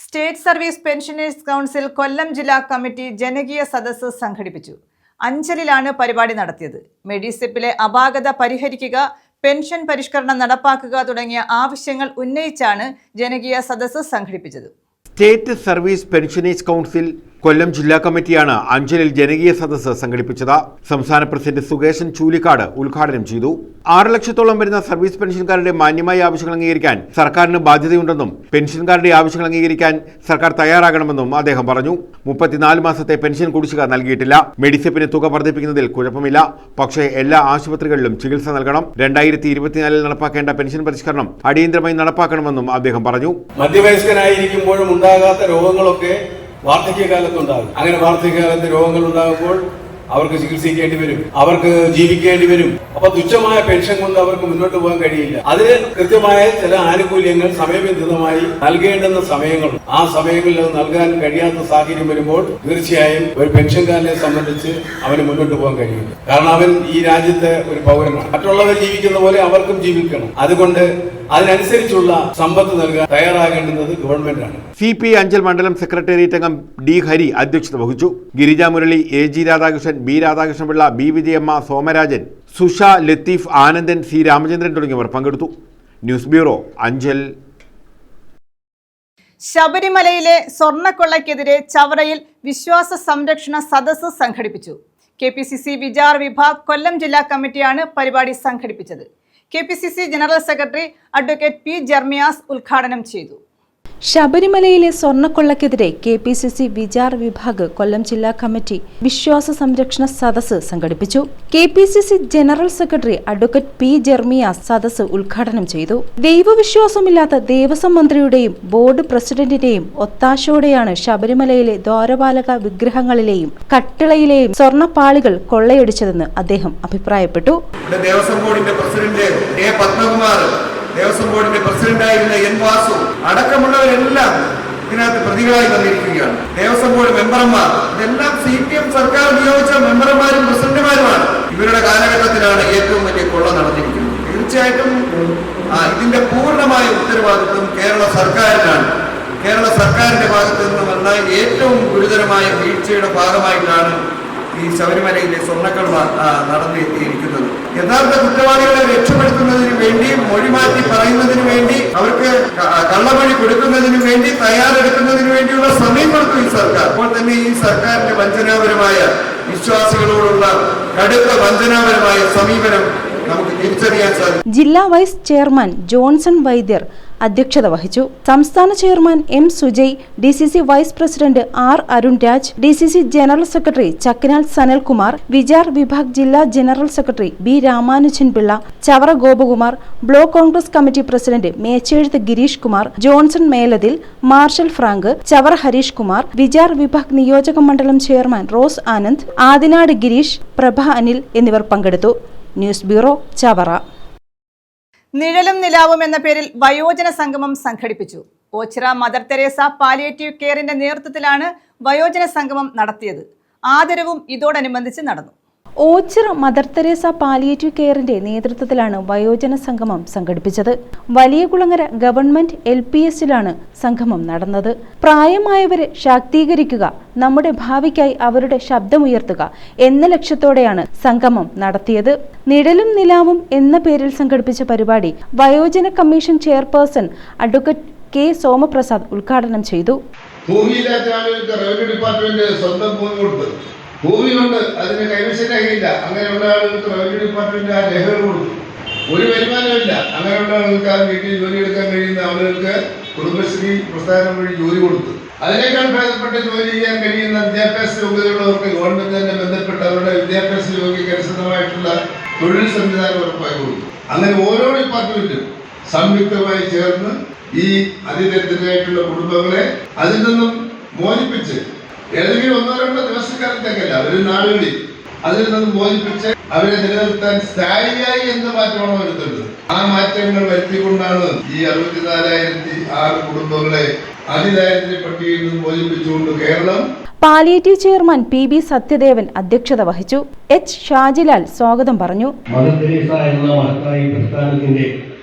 State service pensioners council Kollam ജില്ലാ കമ്മിറ്റി ജനകീയ സദസ്സ് സംഘടിപ്പിച്ചു. അഞ്ചലിലാണ് പരിപാടി നടത്തിയത്. മെഡിസെപ്പിലെ അപാകത പരിഹരിക്കുക, പെൻഷൻ പരിഷ്കരണം നടപ്പാക്കുക തുടങ്ങിയ ആവശ്യങ്ങൾ ഉന്നയിച്ചാണ് ജനകീയ സദസ്സ് സംഘടിപ്പിച്ചത്.
State service pensioners council Kollam ജില്ലാ കമ്മിറ്റിയാണ് അഞ്ചലിൽ ജനകീയ സദസ്സ് സംഘടിപ്പിച്ചത്. സംസ്ഥാന പ്രസിഡന്റ് സുകേശൻ ചൂലിക്കാട് ഉദ്ഘാടനം ചെയ്തു. 6 ലക്ഷത്തോളം വരുന്ന സർവീസ് പെൻഷൻകാരുടെ മാന്യമായ ആവശ്യങ്ങൾ അംഗീകരിക്കാൻ സർക്കാരിന് ബാധ്യതയുണ്ടെന്നും പെൻഷൻകാരുടെ ആവശ്യങ്ങൾ അംഗീകരിക്കാൻ സർക്കാർ തയ്യാറാകണമെന്നും അദ്ദേഹം പറഞ്ഞു. 34 മാസത്തെ പെൻഷൻ കുടിശ്ശിക നൽകിയിട്ടില്ല. മെഡിസെപ്പിന് തുക വർദ്ധിപ്പിക്കുന്നതിൽ കുഴപ്പമില്ല. പക്ഷേ എല്ലാ ആശുപത്രികളിലും ചികിത്സ നൽകണം. 2024 നടപ്പാക്കേണ്ട പെൻഷൻ പരിഷ്കരണം അടിയന്തരമായി നടപ്പാക്കണമെന്നും അദ്ദേഹം പറഞ്ഞു.
മധ്യവയസ്കനായിരിക്കുമ്പോഴും ഉണ്ടാകാത്ത രോഗങ്ങളൊക്കെ വാർദ്ധക്യകാലത്തുണ്ടാകും. അങ്ങനെ വാർദ്ധക്യകാലത്ത് രോഗങ്ങൾ ഉണ്ടാകുമ്പോൾ അവർക്ക് ചികിത്സിക്കേണ്ടി വരും, അവർക്ക് ജീവിക്കേണ്ടി വരും. അപ്പൊ തുച്ഛമായ പെൻഷൻ കൊണ്ട് അവർക്ക് മുന്നോട്ട് പോകാൻ കഴിയില്ല. അതിന് കൃത്യമായ ചില ആനുകൂല്യങ്ങൾ സമയബന്ധിതമായി നൽകേണ്ടുന്ന സമയങ്ങളും ആ സമയങ്ങളിൽ നൽകാൻ കഴിയാത്ത സാഹചര്യം വരുമ്പോൾ തീർച്ചയായും ഒരു പെൻഷൻകാരനെ സംബന്ധിച്ച് അവന് മുന്നോട്ട് പോകാൻ കഴിയില്ല. കാരണം അവൻ ഈ രാജ്യത്തെ ഒരു പൗരനാണ്. മറ്റുള്ളവർ ജീവിക്കുന്ന പോലെ അവർക്കും ജീവിക്കണം. അതുകൊണ്ട് അതിനനുസരിച്ചുള്ള സമ്പത്ത് നൽകാൻ തയ്യാറാകേണ്ടുന്നത് ഗവൺമെന്റാണ്.
CPI അഞ്ചൽ മണ്ഡലം സെക്രട്ടേറിയറ്റ് അംഗം D ഹരി അധ്യക്ഷത വഹിച്ചു. Girija Murali, AG Radhakrishnan, B Radhakrishna Pillai, B Vijayamma, Somarajan, സുഷ, ലത്തീഫ്, ആനന്ദൻ, C രാമചന്ദ്രൻ തുടങ്ങിയവർ പങ്കെടുത്തു. News bureau, Anchal.
ശബരിമലയിലെ സ്വർണ്ണക്കൊള്ളയ്ക്കെതിരെ ചവറയിൽ വിശ്വാസ സംരക്ഷണ സദസ്സ് സംഘടിപ്പിച്ചു. KPCC വിചാർ വിഭാഗ് കൊല്ലം ജില്ലാ കമ്മിറ്റിയാണ് പരിപാടി സംഘടിപ്പിച്ചത്. KPCC general secretary advocate P Jermias ഉദ്ഘാടനം ചെയ്തു.
ശബരിമലയിലെ സ്വർണ്ണക്കൊള്ളക്കെതിരെ KPCC വിചാർ വിഭാഗ് കൊല്ലം ജില്ലാ കമ്മിറ്റി വിശ്വാസ സംരക്ഷണ സദസ്സ് സംഘടിപ്പിച്ചു. KPCC general secretary advocate P Jermias സദസ്സ് ഉദ്ഘാടനം ചെയ്തു. ദൈവവിശ്വാസമില്ലാത്ത ദേവസ്വം മന്ത്രിയുടെയും ബോർഡ് പ്രസിഡന്റിന്റെയും ഒത്താശയോടെയാണ് ശബരിമലയിലെ ദ്വാരപാലക വിഗ്രഹങ്ങളിലെയും കട്ടിളയിലെയും സ്വർണ്ണപ്പാളികൾ കൊള്ളയടിച്ചതെന്ന് അദ്ദേഹം അഭിപ്രായപ്പെട്ടു.
ദേവസ്വം ബോർഡിന്റെ പ്രസിഡന്റ് A പത്മകുമാർ, ദേവസ്വം ബോർഡിന്റെ പ്രസിഡന്റായിരുന്ന N വാസു അടക്കമുള്ളവരെല്ലാം ഇതിനകത്ത് പ്രതികളായി വന്നിരിക്കുകയാണ്. ദേവസ്വം ബോർഡ് മെമ്പർമാർ ഇതെല്ലാം CPM സർക്കാർ നിയോഗിച്ച മെമ്പർമാരും പ്രസിഡന്റുമാരുമാണ്. ഇവരുടെ കാലഘട്ടത്തിലാണ് ഏറ്റവും വലിയ കൊള്ള നടന്നിരിക്കുന്നത്. തീർച്ചയായിട്ടും ഇതിന്റെ പൂർണ്ണമായ ഉത്തരവാദിത്വം കേരള സർക്കാരിനാണ്. കേരള സർക്കാരിന്റെ ഭാഗത്ത് നിന്ന് വന്ന ഏറ്റവും ഗുരുതരമായ വീഴ്ചയുടെ ഭാഗമായിട്ടാണ് ഈ ശബരിമലയിലെ സ്വർണ്ണക്കൊള്ള നടന്നെത്തിയിരിക്കുന്നത്. യഥാർത്ഥ കുറ്റവാളികളെ രക്ഷപ്പെടുത്തുന്നതിന് വേണ്ടി, മൊഴിമാറ്റി പറയുന്നതിന് വേണ്ടി, അവർക്ക് കള്ളമൊഴി കൊടുക്കുന്നതിന് വേണ്ടി, തയ്യാറെടുക്കുന്നതിന് വേണ്ടിയുള്ള സമയം കൊടുത്തു ഈ സർക്കാർ. അപ്പോൾ തന്നെ ഈ സർക്കാരിന്റെ വഞ്ചനാപരമായ, വിശ്വാസികളോടുള്ള കടുത്ത വഞ്ചനാപരമായ സമീപനം നമുക്ക് തിരിച്ചറിയാൻ സാധിക്കും.
ജില്ലാ വൈസ് ചെയർമാൻ ജോൺസൺ വൈദ്യർ അധ്യക്ഷത വഹിച്ചു. സംസ്ഥാന chairman M Sujay, DCC vice president R Arun Raj, DCC general secretary Chakkinal Sanalkumar, Vichar Vibhag ജില്ലാ general secretary B Ramanujan Pillai, Chavara Gopakumar, block Congress committee president Mechezhuthu Girish Kumar, Johnson Melathil, Marshal Frank, Chavara Harish Kumar, Vichar Vibhag നിയോജക മണ്ഡലം ചെയർമാൻ റോസ് ആനന്ദ്, ആദിനാട് ഗിരീഷ്, പ്രഭ അനിൽ എന്നിവർ പങ്കെടുത്തു. News bureau, Chavara.
നിഴലും നിലാവും എന്ന പേരിൽ വയോജന സംഗമം സംഘടിപ്പിച്ചു. ഓച്ചിറ മദർ തെരേസ പാലിയേറ്റീവ് കെയറിന്റെ നേതൃത്വത്തിലാണ് വയോജന സംഗമം നടത്തിയത്. ആദരവും ഇതോടനുബന്ധിച്ച് നടന്നു.
ഓച്ചിറ മദർ തെരേസ പാലിയേറ്റീവ് കെയറിന്റെ നേതൃത്വത്തിലാണ് വയോജന സംഗമം സംഘടിപ്പിച്ചത്. വലിയകുളങ്ങര ഗവൺമെന്റ് LPSലാണ് സംഗമം നടന്നത്. പ്രായമായവരെ ശാക്തീകരിക്കുക, നമ്മുടെ ഭാവിക്കായി അവരുടെ ശബ്ദമുയർത്തുക എന്ന ലക്ഷ്യത്തോടെയാണ് സംഗമം നടത്തിയത്. നിഴലും നിലാവും എന്ന പേരിൽ സംഘടിപ്പിച്ച പരിപാടി വയോജന commission chairperson advocate K. Somaprasad ഉദ്ഘാടനം ചെയ്തു.
ഭൂമിയില്ലാത്ത ആളുകൾക്ക് റവന്യൂ ഡിപ്പാർട്ട്മെന്റ് സ്വന്തം ഭൂമി കൊടുത്തു. ഭൂമിയുണ്ട്, അതിന് കൈവശ രേഖയില്ല, അങ്ങനെയുള്ള ആളുകൾക്ക് റവന്യൂ ഡിപ്പാർട്ട്മെന്റ് ആ രേഖകൾ കൊടുത്തു. ഒരു വരുമാനമില്ല, അങ്ങനെയുള്ള ആളുകൾക്ക് ആ വീട്ടിൽ ജോലിയെടുക്കാൻ കഴിയുന്ന ആളുകൾക്ക് കുടുംബശ്രീ പ്രസ്ഥാനം വഴി ജോലി കൊടുത്തു. അതിനേക്കാൾ ഭേദപ്പെട്ട ജോലി ചെയ്യാൻ കഴിയുന്ന വിദ്യാഭ്യാസ യോഗ്യതയുള്ളവർക്ക് ഗവൺമെന്റ് തന്നെ ബന്ധപ്പെട്ട് അവരുടെ വിദ്യാഭ്യാസ യോഗ്യതയ്ക്ക് അനുസൃതമായിട്ടുള്ള തൊഴിൽ സംവിധാനം ഉറപ്പാക്കി കൊടുത്തു. അങ്ങനെ ഓരോ ഡിപ്പാർട്ട്മെന്റും സംയുക്തമായി ചേർന്ന് ഈ അതിദരിദ്രരായിട്ടുള്ള കുടുംബങ്ങളെ അതിൽ നിന്നും മോചിപ്പിച്ച് ഏതെങ്കിലും 1-2 ദിവസക്കാലത്തേക്കല്ല, ഒരു നാളുകളിൽ അതിൽ നിന്നും മോചിപ്പിച്ച് അവരെ നിലനിർത്താൻ സ്ഥായിയായി എന്ത് മാറ്റമാണോ വരുത്തേണ്ടത് ആ മാറ്റങ്ങൾ വരുത്തിക്കൊണ്ടാണ് ഈ 64,006 കുടുംബങ്ങളെ അതിദാരിദ്ര്യ പട്ടികയിൽ നിന്ന് മോചിപ്പിച്ചുകൊണ്ട് Keralam.
Palliative chairman PB Sathyadevan അധ്യക്ഷത വഹിച്ചു. H. ഷാജിലാൽ സ്വാഗതം പറഞ്ഞു.
മദർ തെരേസ എന്ന മഹത്തായ പ്രസ്ഥാനത്തിന്റെ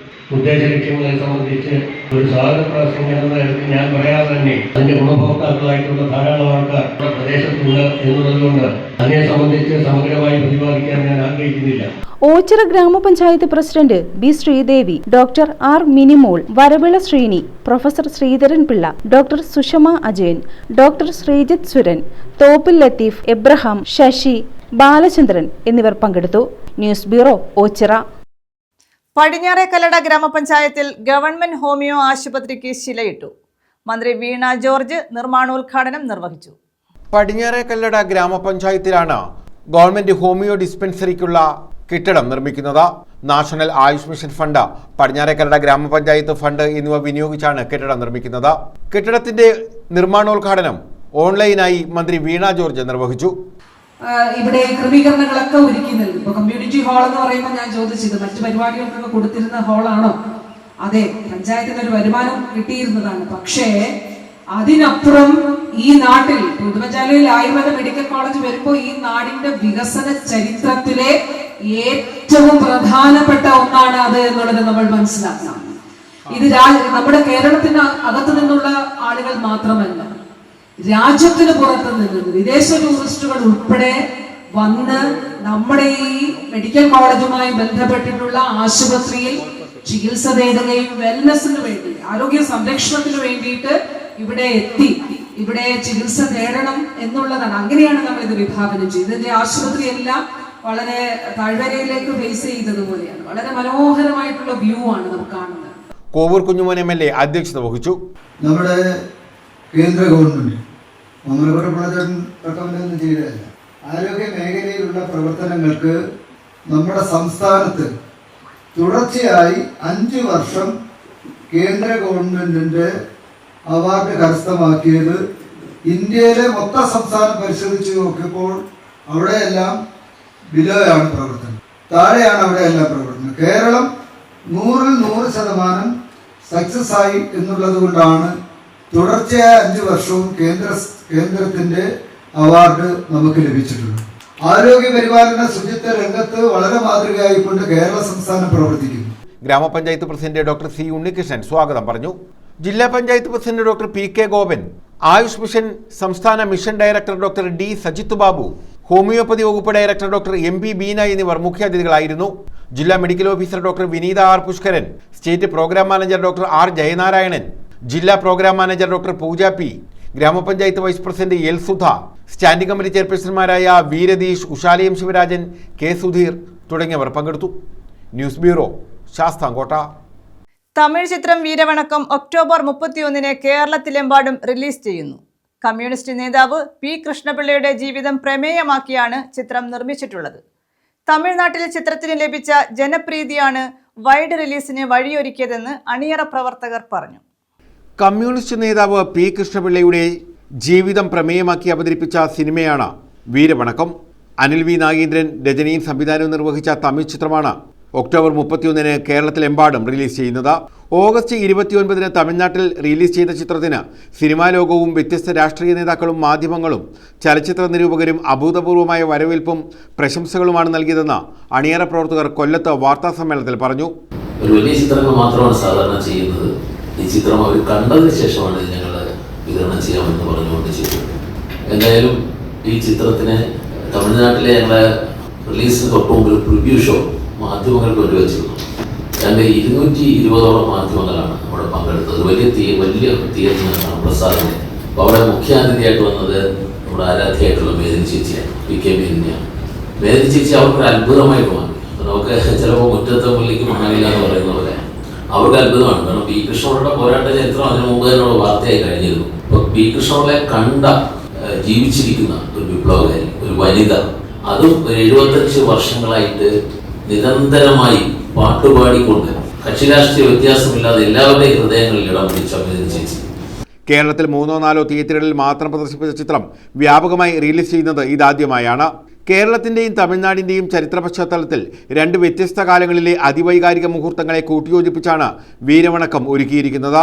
ഉദ്ദേശ ലക്ഷ്യങ്ങളെ സംബന്ധിച്ച് ഒരു സ്വാഗത പ്രസംഗം എന്ന തരത്തിൽ ഞാൻ പറയാതെ തന്നെ അതിന്റെ ഗുണഭോക്താക്കളായിട്ടുള്ള ധാരാളം ആൾക്കാർ നമ്മുടെ പ്രദേശത്തുണ്ട് എന്നുള്ളതുകൊണ്ട് അതിനെ സംബന്ധിച്ച് സമഗ്രമായി പ്രതിപാദിക്കാൻ ഞാൻ ആഗ്രഹിക്കുന്നില്ല.
ഓച്ചിറ ഗ്രാമപഞ്ചായത്ത് president B. Sreedevi, doctor R. Minimol, Varavila Sreeni, professor Sreedharan Pillai, doctor Sushama Ajayan, doctor Sreejith Suran, Thoppil Latheef, Abraham, Sasi, Balachandran എന്നിവർ പങ്കെടുത്തു. News bureau, Ochira.
പടിഞ്ഞാറേക്കല്ലട ഗ്രാമപഞ്ചായത്തിൽ ഗവൺമെന്റ് ഹോമിയോ ആശുപത്രിക്ക് ശിലയിട്ടു. മന്ത്രി വീണ ജോർജ് നിർമ്മാണോദ്ഘാടനം നിർവഹിച്ചു.
പടിഞ്ഞാറേക്കല്ലട ഗ്രാമപഞ്ചായത്തിലാണ് ഗവൺമെന്റ് ഹോമിയോ ഡിസ്പെൻസറിക്കുള്ള കെട്ടിടം നിർമ്മിക്കുന്നത്. National Ayush mission fund, Padinjarekallada ഗ്രാമപഞ്ചായത്ത് ഫണ്ട് എന്നിവ വിനിയോഗിച്ചാണ് കെട്ടിടം നിർമ്മിക്കുന്നത്. കെട്ടിടത്തിന്റെ നിർമ്മാണോദ്ഘാടനം ഓൺലൈനായി മന്ത്രി വീണ ജോർജ് നിർവഹിച്ചു.
ഇവിടെ ക്രമീകരണങ്ങളൊക്കെ ഒരുക്കി നൽകും. ഇപ്പൊ കമ്മ്യൂണിറ്റി ഹാൾ എന്ന് പറയുമ്പോൾ ഞാൻ ചോദിച്ചത് മറ്റു പരിപാടികൾക്കൊക്കെ കൊടുത്തിരുന്ന ഹാളാണോ? അതെ, പഞ്ചായത്തിന് ഒരു വരുമാനം കിട്ടിയിരുന്നതാണ്. പക്ഷേ അതിനപ്പുറം ഈ നാട്ടിൽ ഉടുമ്പൻചോലയിൽ ആയുർവേദ മെഡിക്കൽ കോളേജ് വരുമ്പോൾ ഈ നാടിന്റെ വികസന ചരിത്രത്തിലെ ഏറ്റവും പ്രധാനപ്പെട്ട ഒന്നാണ് അത് എന്നുള്ളത് നമ്മൾ മനസ്സിലാക്കണം. ഇത് നമ്മുടെ കേരളത്തിന് അകത്തു നിന്നുള്ള ആളുകൾ മാത്രമല്ല, രാജ്യത്തിന് പുറത്തു നിന്ന് വിദേശ ടൂറിസ്റ്റുകൾ ഉൾപ്പെടെ വന്ന് നമ്മുടെ ഈ മെഡിക്കൽ കോളേജുമായി ബന്ധപ്പെട്ടിട്ടുള്ള ആശുപത്രിയിൽ ചികിത്സ തേടുകയും വെൽനെസ്സിന് വേണ്ടി, ആരോഗ്യ സംരക്ഷണത്തിന് വേണ്ടിയിട്ട് ഇവിടെ എത്തി ഇവിടെ ചികിത്സ തേടണം എന്നുള്ളതാണ്. അങ്ങനെയാണ് നമ്മൾ ഇത് വിഭാവനം ചെയ്തത്. ഇതിന്റെ ആശുപത്രി എല്ലാം വളരെ താഴ്വരയിലേക്ക് ഫേസ് ചെയ്തതുപോലെയാണ്. വളരെ മനോഹരമായിട്ടുള്ള വ്യൂ ആണ് നമുക്ക് കാണുന്നത്.
കോവൂർ കുഞ്ഞുമോൻ MLA അധ്യക്ഷത വഹിച്ചു.
നമ്മുടെ കേന്ദ്ര ഗവൺമെന്റ് നമ്മളൊന്നും ചെയ്തതല്ല. ആരോഗ്യ മേഖലയിലുള്ള പ്രവർത്തനങ്ങൾക്ക് നമ്മുടെ സംസ്ഥാനത്ത് തുടർച്ചയായി 5 വർഷം കേന്ദ്ര ഗവൺമെന്റിന്റെ അവാർഡ് കരസ്ഥമാക്കിയത് ഇന്ത്യയിലെ മൊത്തം സംസ്ഥാനം പരിശോധിച്ച് നോക്കിയപ്പോൾ അവിടെയെല്ലാം ബിലോയാണ് പ്രവർത്തനം, താഴെയാണ് അവിടെയെല്ലാം പ്രവർത്തനം. കേരളം 100% സക്സസ് ആയി എന്നുള്ളത് കൊണ്ടാണ് തുടർച്ചയായ 5 വർഷവും കേന്ദ്രത്തിന്റെ അവാർഡ് നമുക്ക് ലഭിച്ചിട്ടുണ്ട്. ആരോഗ്യ പരിപാലന ശുചിത്വ രംഗത്ത് വളരെ മാതൃകയായിക്കൊണ്ട് കേരള സംസ്ഥാനം പ്രവർത്തിക്കുന്നു.
ഗ്രാമപഞ്ചായത്ത് പ്രസിഡന്റ് ഡോക്ടർ C. ഉണ്ണികൃഷ്ണൻ സ്വാഗതം പറഞ്ഞു. ജില്ലാ panchayat president doctor PK Gopan, Ayush mission സംസ്ഥാന mission director doctor D. Sajith Babu, homeopathy വകുപ്പ് ഡയറക്ടർ ഡോക്ടർ MP ബീന എന്നിവർ മുഖ്യാതിഥികളായിരുന്നു. ജില്ലാ medical officer doctor Vineetha R. Pushkaran, state programme manager doctor R. Jayanarayanan, ജില്ലാ programme manager doctor Pooja P, ഗ്രാമപഞ്ചായത്ത് vice president L. Sudha, standing committee ചെയർപേഴ്സൺമാരായ V. രതീഷ്, ഉഷാലയം ശിവരാജൻ, K. സുധീർ തുടങ്ങിയവർ പങ്കെടുത്തു. News bureau, Sasthamkotta.
തമിഴ് ചിത്രം വീരവണക്കം ഒക്ടോബർ 31 കേരളത്തിലെമ്പാടും റിലീസ് ചെയ്യുന്നു. കമ്മ്യൂണിസ്റ്റ് നേതാവ് P. കൃഷ്ണപിള്ളയുടെ ജീവിതം പ്രമേയമാക്കിയാണ് ചിത്രം നിർമ്മിച്ചിട്ടുള്ളത്. തമിഴ്നാട്ടിൽ ചിത്രത്തിന് ലഭിച്ച ജനപ്രീതിയാണ് വൈഡ് റിലീസിന് വഴിയൊരുക്കിയതെന്ന് അണിയറ പ്രവർത്തകർ പറഞ്ഞു.
കമ്മ്യൂണിസ്റ്റ് നേതാവ് P. കൃഷ്ണപിള്ളയുടെ ജീവിതം പ്രമേയമാക്കി അവതരിപ്പിച്ച സിനിമയാണ് വീരവണക്കം. അനിൽ V. നാഗേന്ദ്രൻ രചനയും സംവിധാനവും നിർവഹിച്ച തമിഴ് ചിത്രമാണ് ഒക്ടോബർ 31 കേരളത്തിലെമ്പാടും റിലീസ് ചെയ്യുന്നത്. ഓഗസ്റ്റ് 29-ന് തമിഴ്നാട്ടിൽ റിലീസ് ചെയ്ത ചിത്രത്തിന് സിനിമാ ലോകവും വ്യത്യസ്ത രാഷ്ട്രീയ നേതാക്കളും മാധ്യമങ്ങളും ചലച്ചിത്ര നിരൂപകരും അഭൂതപൂർവമായ വരവേൽപ്പും പ്രശംസകളുമാണ് നൽകിയതെന്ന് അണിയറ പ്രവർത്തകർ കൊല്ലത്ത് വാർത്താസമ്മേളനത്തിൽ പറഞ്ഞു.
ഒരു വലിയ ചിത്രങ്ങൾ മാത്രമാണ് സാധാരണ ചെയ്യുന്നത്. ഈ ചിത്രം അവർ കണ്ടതിന് ശേഷമാണ് ഞങ്ങൾ വിതരണം ചെയ്യാമെന്ന് പറഞ്ഞുകൊണ്ട് ചെയ്തത്. എന്തായാലും ഈ ചിത്രത്തിന് തമിഴ്നാട്ടിലെ ഞങ്ങളെ റിലീസിന് തൊട്ട് മുമ്പ് ഒരു പ്രിവ്യൂ ഷോ മാധ്യമങ്ങൾക്ക് വേണ്ടി വെച്ചിരുന്നു. 220ഓളം മാധ്യമങ്ങളാണ് അവിടെ പങ്കെടുത്തത്. വലിയ തിയേറ്ററിനാണ് പ്രസാദം. അപ്പോൾ അവിടെ മുഖ്യാതിഥിയായിട്ട് വന്നത് നമ്മുടെ ആരാധ്യയായിട്ടുള്ള മേദിനി ചേച്ചിയാണ്, PK മേദിനിയാണ്. മേദിനി ചേച്ചി അവർക്കൊരു അത്ഭുതമായിട്ട് മാറി. നമുക്ക് ചിലപ്പോൾ മുറ്റത്തെ മുല്ലിക്ക് മണമില്ല എന്ന് പറയുന്ന പോലെ അവർക്ക് അത്ഭുതമാണ്. കാരണം പി കൃഷ്ണയുടെ പോരാട്ട ചരിത്രം അതിനു മുമ്പ് തന്നെ വാർത്തയായി കഴിഞ്ഞിരുന്നു. അപ്പോൾ പി കൃഷ്ണനെ കണ്ട ജീവിച്ചിരിക്കുന്ന ഒരു വിപ്ലവകാരി, ഒരു വനിത, അതും 75 വർഷങ്ങളായിട്ട് നിരന്തരമായി പാട്ടുപാടിക്കൊണ്ട് കക്ഷിരാഷ്ട്രീയ വ്യത്യാസമില്ലാതെ എല്ലാവരുടെയും ഹൃദയങ്ങളിൽ ഇടം പിടിച്ച മേദിനി ചേച്ചി.
കേരളത്തിൽ 3-4 തിയേറ്ററുകളിൽ മാത്രം പ്രദർശിപ്പിച്ച ചിത്രം വ്യാപകമായി റിലീസ് ചെയ്യുന്നത് ഇതാദ്യമായാണ്. കേരളത്തിൻ്റെയും തമിഴ്നാടിൻ്റെയും ചരിത്ര പശ്ചാത്തലത്തിൽ 2 വ്യത്യസ്ത കാലങ്ങളിലെ അതിവൈകാരിക മുഹൂർത്തങ്ങളെ കൂട്ടിയോജിപ്പിച്ചാണ് വീരവണക്കം ഒരുക്കിയിരിക്കുന്നത്.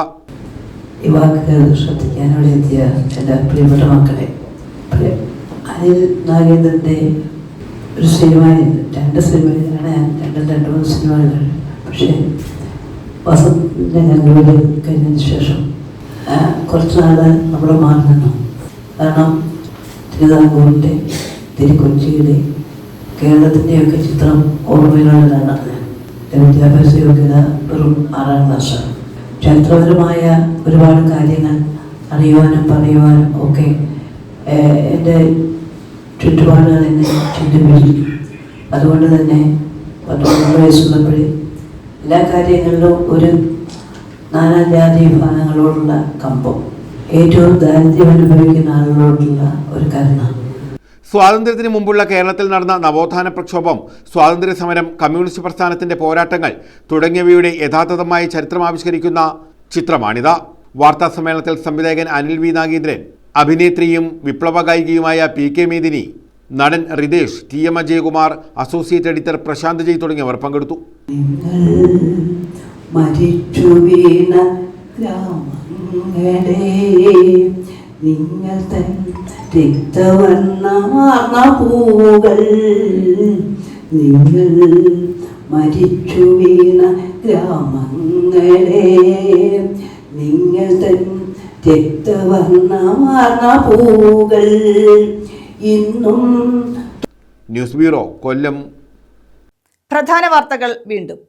ഈ വാക്കുകൾ ശ്രദ്ധിക്കാനോടെ എത്തിയ എൻ്റെ പ്രിയപ്പെട്ട മക്കളെ, അനിൽ നാഗേന്ദ്രൻ്റെ ഒരു സിനിമയിൽ 2 സിനിമയിലാണ് ഞാൻ 2-3 സിനിമകൾ. പക്ഷേ വസന്തിൻ്റെ ഞങ്ങളുടെ കഴിഞ്ഞതിന് ശേഷം കുറച്ച് നാൾ നമ്മുടെ മാറി നിന്നു. കാരണം തിരുവിതാംകൂറിൻ്റെ, തിരുക്കൊച്ചിയുടെ, കേരളത്തിൻ്റെയൊക്കെ ചിത്രം ഓർമ്മയിലുള്ളതാണ്. എൻ്റെ വിദ്യാഭ്യാസ യോഗ്യത വെറും 6ാം ക്ലാസ്സാണ്. ചരിത്രപരമായ ഒരുപാട് കാര്യങ്ങൾ അറിയുവാനും പറയുവാനും ഒക്കെ എൻ്റെ ചുറ്റുപാടുകൾ എന്നെ ചിന്തിപ്പിച്ചിരിക്കും. അതുകൊണ്ട് തന്നെ 19 വയസ്സുള്ളപ്പോഴേ എല്ലാ കാര്യങ്ങളിലും ഒരു നാനാജാതി വിഭാഗങ്ങളോടുള്ള കമ്പം, ഏറ്റവും ദാരിദ്ര്യം അനുഭവിക്കുന്ന ആളുകളോടുള്ള ഒരു കരുണ.
സ്വാതന്ത്ര്യത്തിന് മുമ്പുള്ള കേരളത്തിൽ നടന്ന നവോത്ഥാന പ്രക്ഷോഭം, സ്വാതന്ത്ര്യ സമരം, കമ്മ്യൂണിസ്റ്റ് പ്രസ്ഥാനത്തിന്റെ പോരാട്ടങ്ങൾ തുടങ്ങിയവയുടെ യഥാർത്ഥമായ ചരിത്രം ആവിഷ്കരിക്കുന്ന ചിത്രമാണിത്. വാർത്താ സമ്മേളനത്തിൽ സംവിധായകൻ അനിൽ വി നാഗേന്ദ്രൻ, അഭിനേത്രിയും വിപ്ലവ ഗായികയുമായ PK മേദിനി, നടൻ Ritesh, TM Ajayakumar, associate editor Prashanth Jay തുടങ്ങിയവർ പങ്കെടുത്തു.
മരിച്ചു വീണ ഗ്രാമങ്ങളെ നിങ്ങൾ തൻ രക്തവർണ്ണമാർന്ന പൂകൾ, നിങ്ങൾ മരിച്ചു വീണ ഗ്രാമങ്ങളെ നിങ്ങൾ തൻ രക്തവർണ്ണമാർന്ന പൂകൾ ഇന്നും.
ന്യൂസ് ബ്യൂറോ, കൊല്ലം.
പ്രധാന വാർത്തകൾ വീണ്ടും.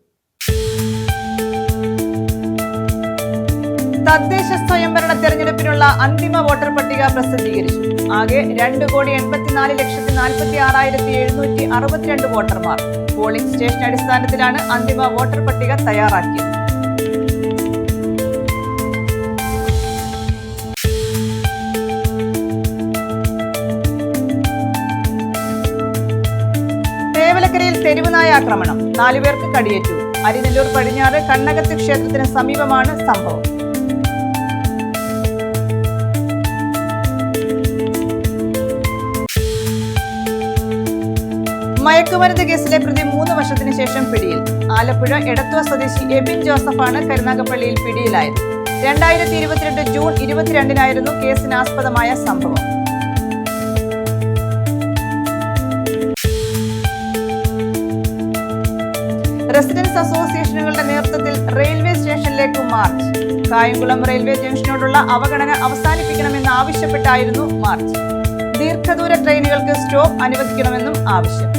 തദ്ദേശ സ്വയംഭരണ തെരഞ്ഞെടുപ്പിനുള്ള അന്തിമ വോട്ടർ പട്ടിക പ്രസിദ്ധീകരിച്ചു. ആകെ 2,84,46,762 വോട്ടർമാർ. പോളിംഗ് സ്റ്റേഷൻ അടിസ്ഥാനത്തിലാണ് അന്തിമ വോട്ടർ പട്ടിക തയ്യാറാക്കിയത്. തേവലക്കരയിൽ തെരുവുനായ ആക്രമണം, 4 പേർക്ക് കടിയേറ്റു. അരിനെല്ലൂർ പടിഞ്ഞാറ് കണ്ണകത്ത് ക്ഷേത്രത്തിന് സമീപമാണ് സംഭവം. മയക്കുമരുന്ന് കേസിലെ പ്രതി 3 വർഷത്തിന് ശേഷം പിടിയിൽ. ആലപ്പുഴ എടത്വ സ്വദേശി എബിൻ ജോസഫാണ് കരുനാഗപ്പള്ളിയിൽ പിടിയിലായത്. 2022 ജൂൺ 22-നായിരുന്നു കേസിനാസ്പദമായ സംഭവം. റെസിഡൻസ് അസോസിയേഷനുകളുടെ നേതൃത്വത്തിൽ റെയിൽവേ സ്റ്റേഷനിലേക്ക് മാർച്ച്. കായംകുളം റെയിൽവേ ജംഗ്ഷനോടുള്ള അവഗണന അവസാനിപ്പിക്കണമെന്ന് ആവശ്യപ്പെട്ടായിരുന്നു മാർച്ച്. ദീർഘദൂര ട്രെയിനുകൾക്ക് സ്റ്റോപ്പ് അനുവദിക്കണമെന്നും ആവശ്യം.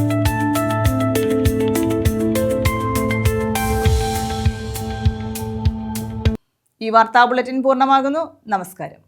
ഈ വാർത്താ ബുള്ളറ്റിൻ പൂർണ്ണമാകുന്നു. നമസ്കാരം.